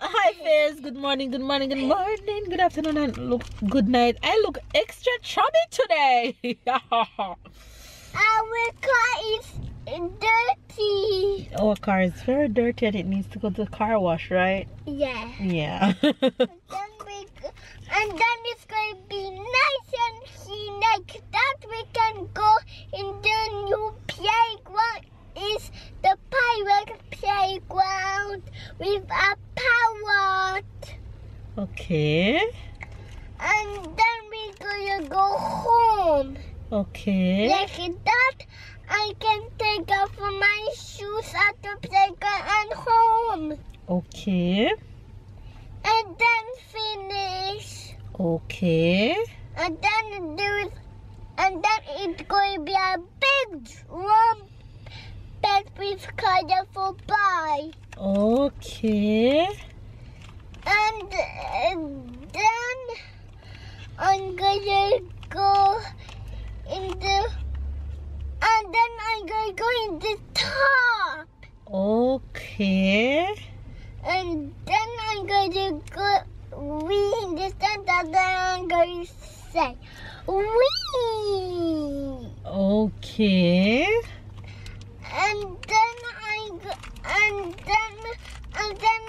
Hi Fizz, good morning, good morning, good morning, good afternoon, and look, good night. I look extra chubby today. Our car is dirty. Our car is very dirty and it needs to go to the car wash, right? Yeah. Yeah. And then it's going to be nice and clean. Like that we can go in the new playground. Is the pirate playground with a parrot. Okay. And then we're gonna go home. Okay. Like that, I can take off my shoes at the playground and home. Okay. And then finish. Okay. And then it's going to be a big drum bed with colorful pie. Okay. And then I'm gonna go in the, and then I'm gonna go in the top. Okay. And then I'm gonna go in the center, and then I'm gonna say, wee. Okay. And then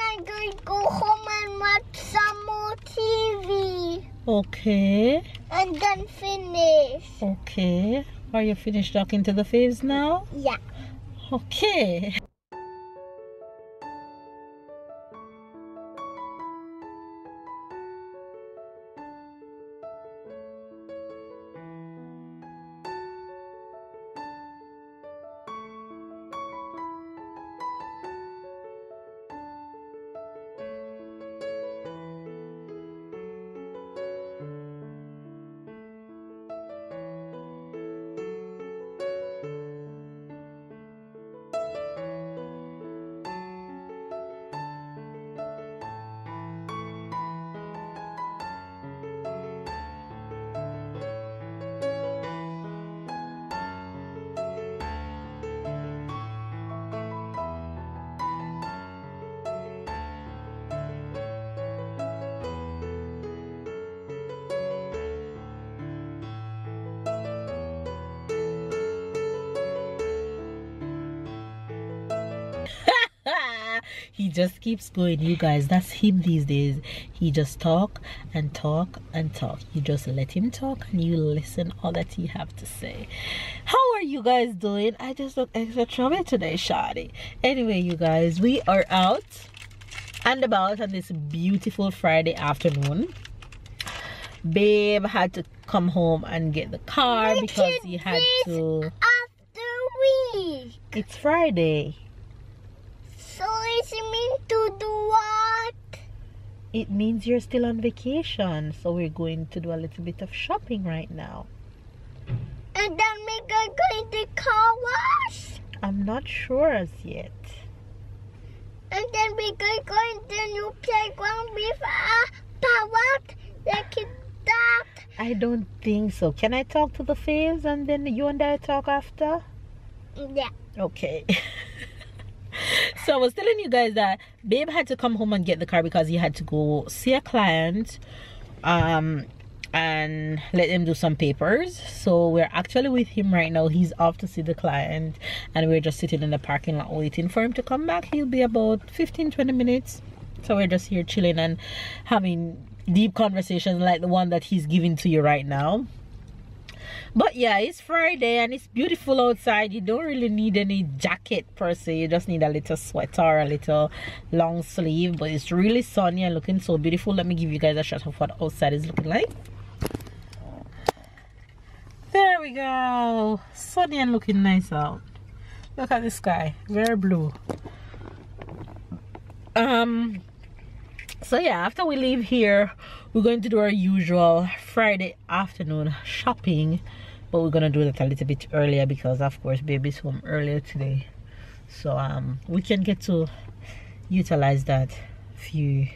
I'm going to go home and watch some more TV. Okay. And then finish. Okay. Are you finished talking to the faves now? Yeah. Okay. He just keeps going, you guys. That's him these days. He just talk and talk and talk. You just let him talk and you listen all that he have to say. How are you guys doing? I just look extra chubby today, shoddy. Anyway, you guys, we are out and about on this beautiful Friday afternoon. Babe had to come home and get the car because he had to. After week. It's Friday. So it means to do what? It means you're still on vacation, so we're going to do a little bit of shopping right now. And then we're going to go in the car wash? I'm not sure as yet. And then we're going to go in the new playground with a parrot like that? I don't think so. Can I talk to the faves and then you and I talk after? Yeah. Okay. So I was telling you guys that Babe had to come home and get the car because he had to go see a client and let him do some papers. So we're actually with him right now. He's off to see the client and we're just sitting in the parking lot waiting for him to come back. He'll be about 15-20 minutes. So we're just here chilling and having deep conversations like the one that he's giving to you right now. But yeah, it's Friday and it's beautiful outside. You don't really need any jacket per se. You just need a little sweater, a little long sleeve. But it's really sunny and looking so beautiful. Let me give you guys a shot of what outside is looking like. There we go. Sunny and looking nice out. Look at the sky. Very blue. So yeah, after we leave here, we're going to do our usual Friday afternoon shopping, but we're gonna do that a little bit earlier because of course baby's home earlier today, so we can get to utilize that few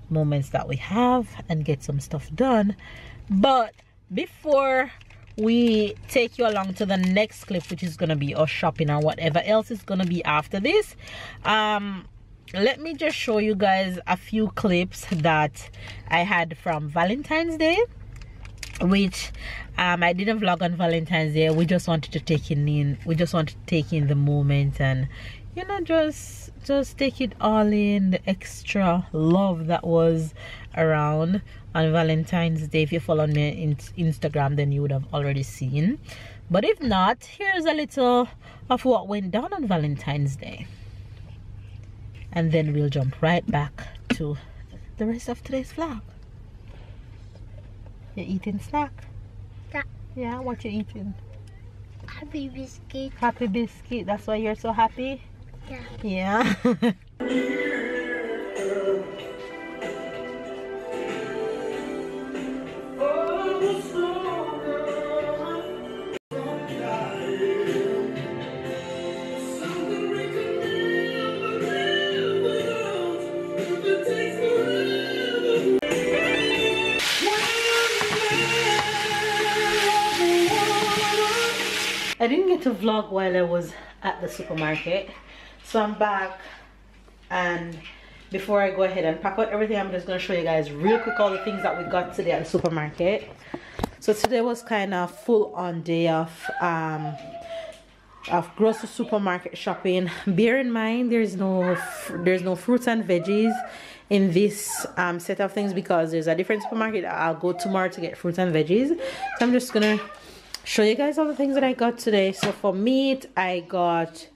moments that we have and get some stuff done. But before we take you along to the next clip, which is gonna be us shopping or whatever else is gonna be after this, let me just show you guys a few clips that I had from Valentine's Day, which I didn't vlog on Valentine's Day. We just wanted to take it in. We just wanted to take in the moment and, you know, just take it all in, the extra love that was around on Valentine's Day. If you follow me on Instagram, then you would have already seen. But if not, here's a little of what went down on Valentine's Day. And then we'll jump right back to the rest of today's vlog. You're eating snack? Yeah. Yeah, what you eating? Happy biscuit. Happy biscuit. That's why you're so happy? Yeah. Yeah. I didn't get to vlog while I was at the supermarket, so I'm back, and before I go ahead and pack out everything, I'm just going to show you guys real quick all the things that we got today at the supermarket. So today was kind of full on day of grocery supermarket shopping. Bear in mind there's no fruits and veggies in this set of things because there's a different supermarket I'll go tomorrow to get fruits and veggies. So I'm just gonna show you guys all the things that I got today. So for meat, I got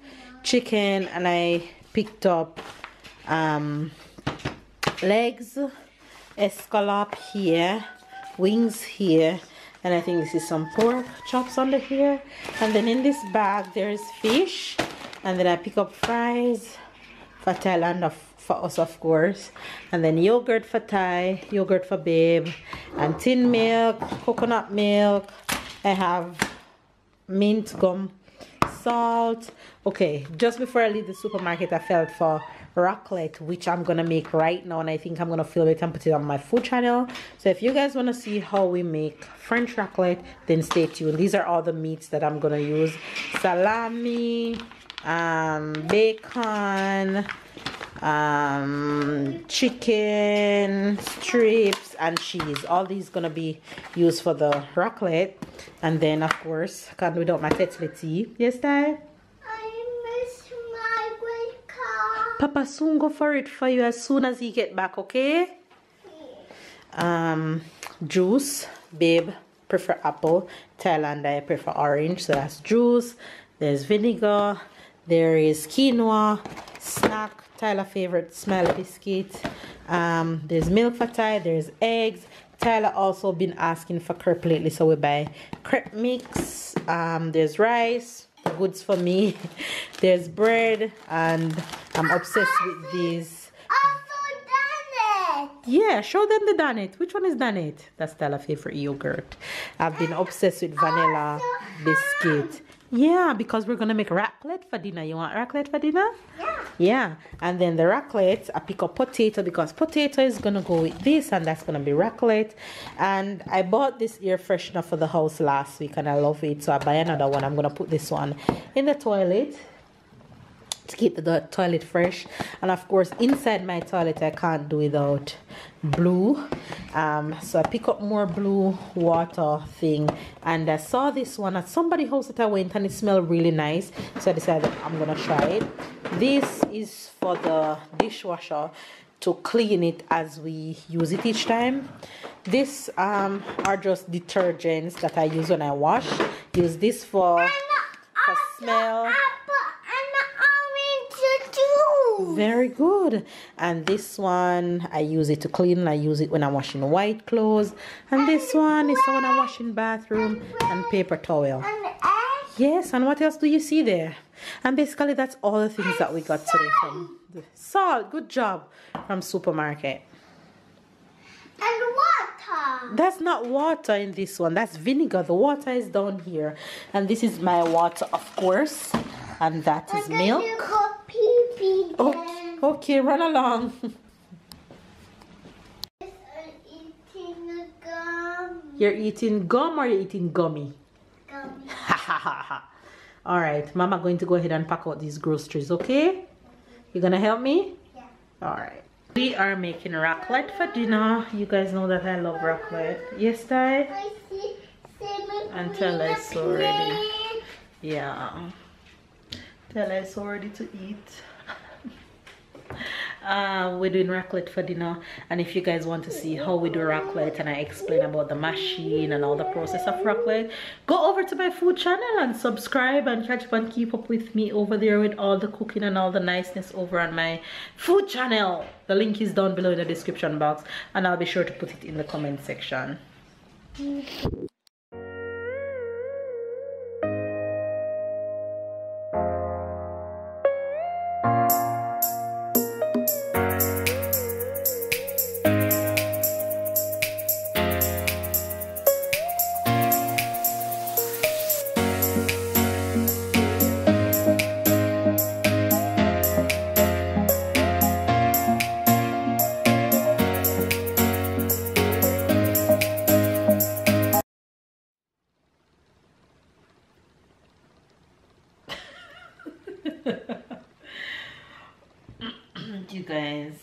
chicken, and I picked up legs, escalope here, wings here, and I think this is some pork chops under here. And then in this bag there's fish, and then I pick up fries for Thailand, for us of course, and then yogurt for Thai, yogurt for babe, and tin milk, coconut milk. I have mint gum, salt. Okay, just before I leave the supermarket, I felt for raclette, which I'm gonna make right now, and I think I'm gonna film it and put it on my food channel. So if you guys want to see how we make French raclette, then stay tuned. These are all the meats that I'm gonna use: salami, bacon, chicken strips, and cheese. All these gonna be used for the raclette. And then of course, can't do without my tetley tea. Yes, Ty? Papa soon go for it for you as soon as he get back, okay? Juice, babe prefer apple, Thailand I prefer orange, so that's juice. There's vinegar, there is quinoa, snack, Tyler favorite smell biscuit, there's milk for Thai, there's eggs. Tyler also been asking for crepe lately, so we buy crepe mix. There's rice, the goods for me. There's bread, and I'm obsessed with these. Also done it. Yeah, show them the donut. Which one is donut? That's Tyler's favorite yogurt. I've been obsessed with vanilla biscuit. Yeah, because we're gonna make raclette for dinner. You want raclette for dinner? Yeah. Yeah, and then the raclette, I pick up potato because potato is gonna go with this, and that's gonna be raclette. And I bought this air freshener for the house last week, and I love it, so I buy another one. I'm gonna put this one in the toilet to keep the toilet fresh. And of course, inside my toilet I can't do without blue, so I pick up more blue water thing, and I saw this one at somebody's house that I went, and it smelled really nice, so I decided I'm gonna try it. This is for the dishwasher to clean it as we use it each time. This are just detergents that I use when I wash. Use this for smell. Very good. And this one I use it to clean. I use it when I'm washing white clothes, and this one is when I'm washing bathroom and paper towel. Yes, and what else do you see there? And basically that's all the things that we got today from the salt. Good job from supermarket. And water. That's not water in this one, that's vinegar. The water is down here, and this is my water of course, and that is milk. Okay, okay, run along. You're eating gum or you're eating gummy? Gummy. All right, Mama going to go ahead and pack out these groceries, okay? You gonna help me? Yeah. All right. We are making raclette for dinner. You guys know that I love raclette. Yes, Di? And Tella is so ready. Yeah. Tella is so ready to eat. We're doing raclette for dinner, and if you guys want to see how we do raclette and I explain about the machine and all the process of raclette, go over to my food channel and subscribe and catch up and keep up with me over there with all the cooking and all the niceness over on my food channel. The link is down below in the description box, and I'll be sure to put it in the comment section. You guys,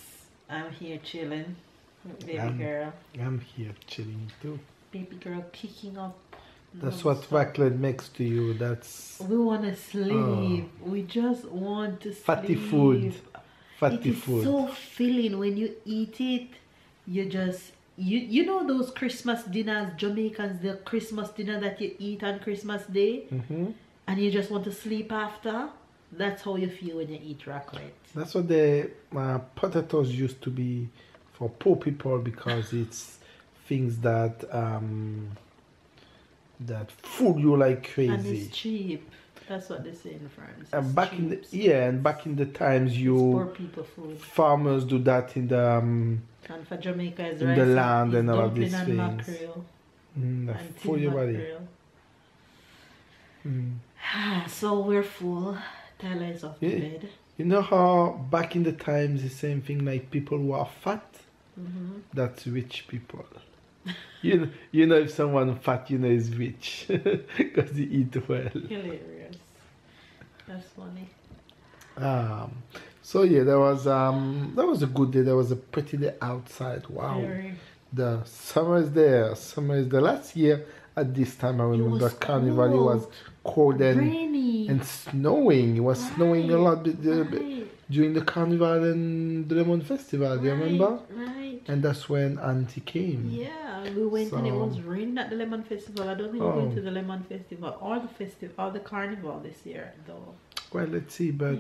I'm here chilling with baby girl. I'm here chilling too. Baby girl picking up. That's what raclette makes to you. That's we want to sleep. We just want to sleep. fatty food. Fatty food. It's so filling when you eat it. You just you know those Christmas dinners, Jamaicans, the Christmas dinner that you eat on Christmas Day, and you just want to sleep after. That's how you feel when you eat raclette. That's what the potatoes used to be for poor people, because it's things that that fool you like crazy. And it's cheap. That's what they say in France. And back in the times, poor people food. Farmers do that in the and for Jamaica is in rice the land and all of dumpling these and things. Mackerel. And fool your body. So we're full. Tyler is off the bed. You know how back in the times the same thing, like people who are fat, that's rich people. you know if someone fat, you know is rich because they eat well. Hilarious. That's funny. So yeah, that was a good day. There was a pretty day outside. Wow. Very. The summer is there. Summer is there. Last year at this time, I remember Carnival. It was cold and rainy and snowing. It was snowing a lot during the Carnival and the Lemon Festival. Do you remember? Right. And that's when Auntie came. Yeah, we went and it was raining at the Lemon Festival. I don't think we're going to the Lemon Festival or the Carnival this year, though. Well, let's see, but.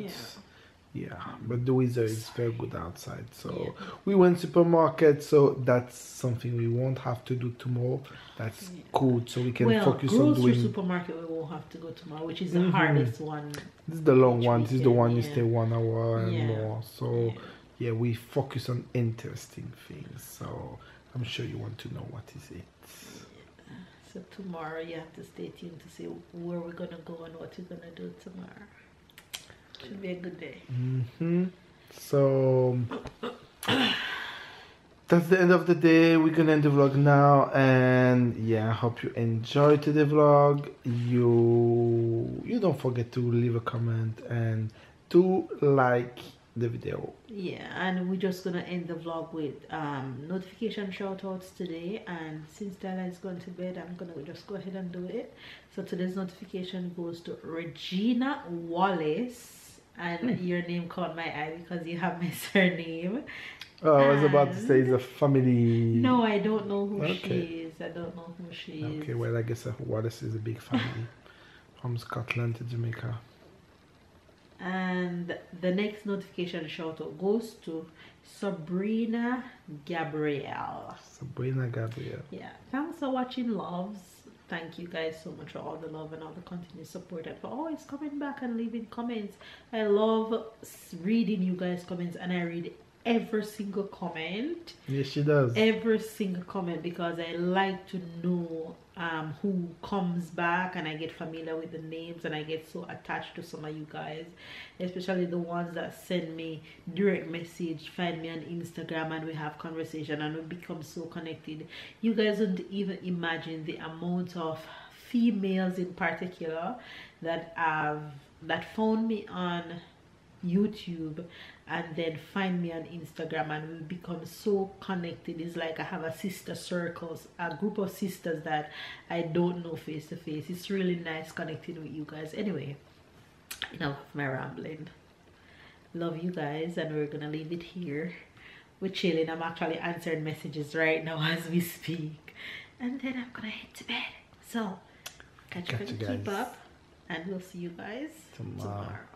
Yeah, but the weather is very good outside. So we went supermarket, so that's something we won't have to do tomorrow. That's good, so we can focus on doing. Supermarket we won't have to go tomorrow, which is the hardest one. This is the long one. This is the one you stay 1 hour and more. So yeah, we focus on interesting things. So I'm sure you want to know what is it. Yeah. So tomorrow you have to stay tuned to see where we're gonna go and what we're gonna do tomorrow. Should be a good day. So that's the end of the day. We're gonna end the vlog now, and yeah, I hope you enjoyed the vlog. You don't forget to leave a comment and to like the video. Yeah, and we're just gonna end the vlog with notification shout outs today, and since Stella is going to bed, I'm gonna just go ahead and do it. So today's notification goes to Regina Wallace. And your name caught my eye because you have my surname. Oh, I was about to say it's a family. No, I don't know who she is. I don't know who she is. Okay, well, I guess Wallace is a big family from Scotland to Jamaica. And the next notification shout out goes to Sabrina Gabrielle. Sabrina Gabrielle. Yeah, thanks for watching, loves. Thank you guys so much for all the love and all the continued support and for always coming back and leaving comments. I love reading you guys' comments, and I read every single comment. Yes, she does. Every single comment, because I like to know who comes back, and I get familiar with the names, and I get so attached to some of you guys, especially the ones that send me direct message, find me on Instagram, and we have conversation and we become so connected. You guys don't even imagine the amount of females in particular that found me on YouTube, and then find me on Instagram, and we'll become so connected. It's like I have a sister circles, a group of sisters that I don't know face to face. It's really nice connecting with you guys. Anyway, enough of my rambling. Love you guys, and we're gonna leave it here. We're chilling. I'm actually answering messages right now as we speak, and then I'm gonna head to bed. So catch you guys. Keep up, and we'll see you guys tomorrow.